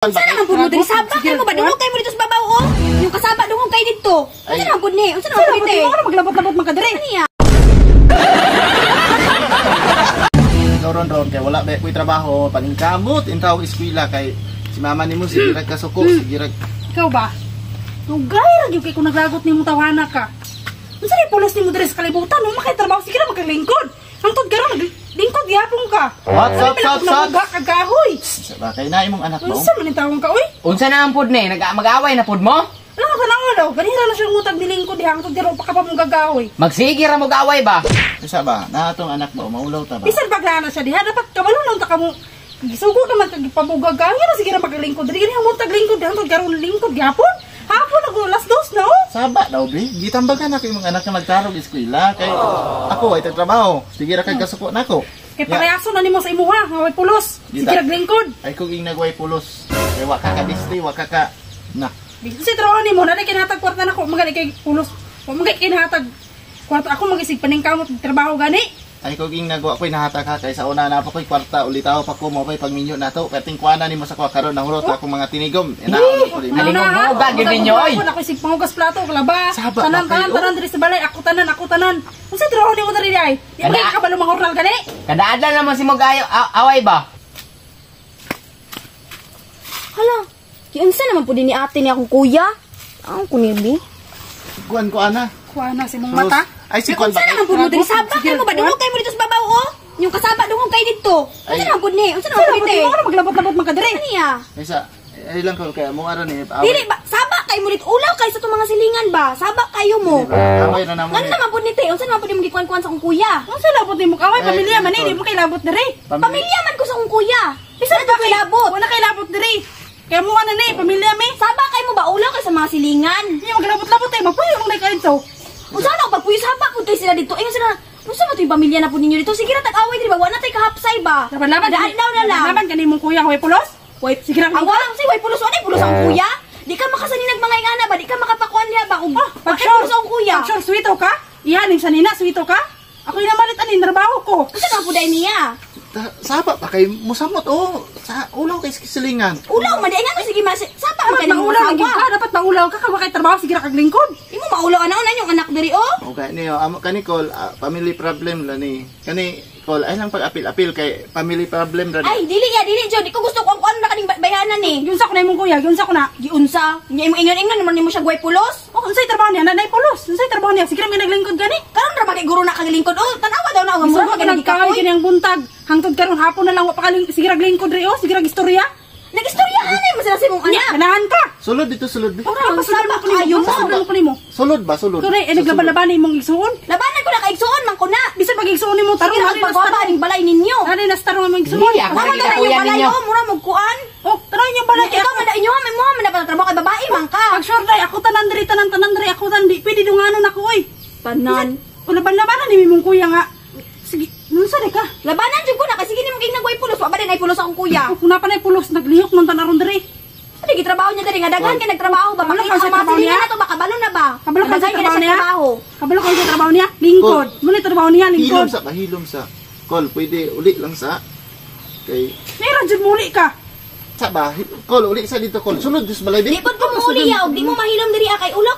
Unsa naman pud mo diri sabak kay mo ba dungog kay mo dito sa babaw oh. Yung kasaba dungog kay dito. Unsa naman pud ni? Unsa naman pud ni? Ano maglabot-labot man ka diri? Niya. Ron kay wala ba ko'y trabaho, paningkamot intaw eskwela kay si mama nimo sige rag kasuko, sige rag. Ikaw ba? Tugay ra gyud kay kung naglagot nimo tawana ka. Unsa ni pulos nimo diri sa kalibutan? Mo makay trabaho sige ra maglingkod. Hangtod karon lingkod gyapon ka. What? Kagahoy. Bakay na imong anak mo. Unsa man ni tawon ka oy? Unsa na ang pud ni? Mag-away na pud mo? Ano ka naman daw? Ganira na siya ngutag nilingkod diha hangtod karon pa ka pa mong gagahoy. Magsige ra mo gaway ba? Isa ba? Na atong anak mo maulaw ta ba? Bisan bagla na siya diha dapat kabalon ta ka mo. Gisugo naman kag pamugagaw ra sige ra maglingkod. Diri gani mo tag lingkod hangtod karon lingkod gyapon. Hapon ako last dos no? Saba daw bi. Gitambagan ako imong anak nga magtarog eskwela kay ako ay trabaho. Sige ra kay kasuko nako. Kay parehaso na nimo sa imuha, nga way pulos. Sige ra lingkod. Ay kung ginagway pulos. Kay wa ka kabisli, wa ka na. Kasi trabaho nimo na kinatag kwarta nako magani kay pulos. Wa magay kinatag kwarta ako magisig paningkamot trabaho gani. Ay kung ginagwa ko'y nahatag ka kay sa una na pa ko'y kwarta ulitaw pa ko mo pa'y pagminyo na to. Kating kuana nimo sa kwa karon nahurot ako mga tinigom. Inaon ko din. Halingog ba gyud ninyo oy. Ako isig pangugas plato kalaba. Saba, Tanan diri sa balay ako tanan. Unsa trabaho nimo diri ay? Di ba ka balo mangoral gani? Kada-adlaw naman si mo gayo away ba? Hala. Kiunsa naman pud ni ate ni akong kuya? Ang kunirbi. Kuan ko ana. Kuana si mong mata. Ay si kuan ba? Unsa naman pud mo diri sabak kay mo ba dungog kay mo dito sa babaw oh. Yung kasaba dungog kay dito. Unsa naman pud ni? Unsa naman pud ni? Ano maglabot-labot man ka diri? Niya. Isa ay lang ko kay mo aron ni. Dili ba sabak kay mo dito ulaw kay sa tong mga silingan ba? Sabak kayo mo. Away na namo. Ano naman pud ni te? Unsa naman pud mo gikuan-kuan sa akong kuya? Unsa labot nimo kaway pamilya man ni mo kay labot diri. Pamilya man ko sa akong kuya. Bisan ba kay labot? Wala kay labot diri. Kaya mo ana ni pamilya mi. Sabak kay mo ba ulaw kay sa mga silingan? Hindi maglabot-labot tay mapuyo mong nay kainto. Unsa na pagpuyo sabak pud kay sila dito? Ingon sila. Unsa man toy pamilya na pud ninyo dito? Sige ra tag-away diri ba? Wa na tay kahapsay ba? Laban-laban Daan daw na lang. Laban kanimong kuya way pulos. Way sige ra. Ang walang si way pulos ani pulos ang kuya. Di ka makasaninag mga ingana ba? Di ka makapakuan niya ba? Ug pulos ang kuya. Pag swito ka? Ihaning sanina swito ka? Ako inamalit ani trabaho ko. Unsa na pud niya? Saba pa kay musamot oh. Sa ulaw kay silingan. Ulaw man di nga sige mas. Sapa man Dapat kanimo maulaw lagi ka, dapat maulaw ka kay kay trabaho sige ra kag lingkod. Imo maulaw ana yung anak diri oh. Okay niyo amo kani call family problem la ni. Kani call ay lang pag-apil kay family problem ra. Ay dili John. Di ko gusto ko ang na kaning bayanan ni. Giunsa ko na imong kuya, giunsa ko na. Giunsa? Nya imo ingon naman nimo siya guway pulos. Oh, unsay trabaho niya? Nanay pulos. Unsay trabaho niya? Sige ra naglingkod gani. Karon ra magay guro na kag lingkod oh. Tanawa daw na ang Gusto mura ko kag nagkaway kini ang buntag. Hangtod karon hapon na lang wa pa kaling sige ra lingkod ri oh, sige ra istorya. Nagistoryahan ni mo sila sa imong anak. Ganahan ka. Sulod dito sulod. Ora Pasabak pasabak kayo mo. Pasabak ko nimo. Sulod ba sulod? Kore, naglaban-laban imong igsuon. Labanan ko na kay igsuon man ko na. Bisan pag igsuon nimo Tarong tarong magpagwaba ning balay ninyo. Nari na tarong imong igsuon. Hindi, ako Mama naging na kuya yung balay ninyo. oh, mura magkuan. Oh, tarong yung balay. Ikaw man inyo man mo man dapat trabaho kay babae man ka. Pag sure day ako tanan diri ako tan di pwede dunganon ako oy. Tanan. Kung laban-labanan ni imong kuya nga. Sige, nunsa di ka? Labanan jud ko na kasi gini mo ging nagway pulos, wa ba din ay pulos akong kuya. Kung napanay pulos naglihok man tanaron diri. Ano gitrabaho niya diri nga daghan kay nagtrabaho ba? Kabalo Makita ka sa ang mga trabaho silingan niya? na to ba kabalo na ba? Kabalo ka sa Daghan kay trabaho siya niya? trabaho. Kabalo ka sa trabaho niya? Lingkod. Muna trabaho niya lingkod. Hilom sa call pwede uli lang sa kay Meron jud muli ka. sa ba call uli sa dito call sulod dis balay Di pud ko muli ya, og di mo mahilom diri kay ulaw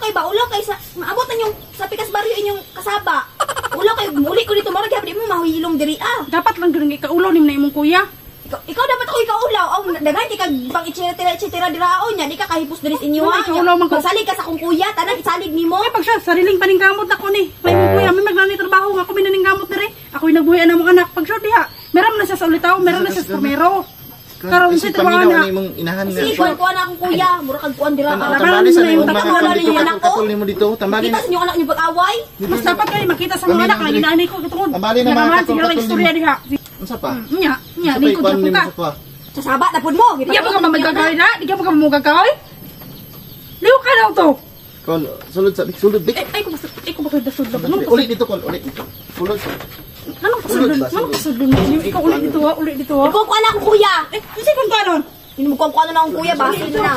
kay sa maabot na yung sa pikas baryo inyong kasaba. Ulaw kay muli ko dito mara gyud di mo mahilom diri Dapat lang gyud ikaulaw nim na imong kuya. Ikaw dapat ako ikaulaw. Aw daghan di ka pang itira diraon nya, di ka kahipos diri sa inyo Wala, ikaulaw man ko. Salig ka sa akong kuya, tanan isalig nimo. Ay pag siya sariling paningkamot na ko ni. May imong kuya may maglani trabaho nga ako minaningkamot diri. Ako nagbuhi ana mong anak. Pag siya diha, meron na siya sa ulitaw, meron na siya sa primero. Karon si trabaho paminaw na. ni imong inahan Sige, kuan na akong kuya, mura kag kuan dira. tambali sa imong mga Wala dito ninyo anak ko. katol nimo dito tambali Kita sa inyo anak niyo pag-away. Mas dapat kayo makita sa mga anak na ginanay ko tungod. Tambali na mga Nagaman sige lang katol istorya diha. unsa pa Nya, sa lingkod kuan jud nimo ka. sa kwa Sa sabat na pud mo. Di ka pa magagawin na? Di ka pa magagawin? Liw ka daw to. call sulod dik Ay ko ba dasod lang. uli dito call uli dito sulod Anong kasudlon? Anong kasudlon mo? Ikaw ulit dito ha, ulit dito ha. Ikaw kuan na akong kuya. Kasi kung paano? Hindi mo kuan na akong kuya ba? Ito na.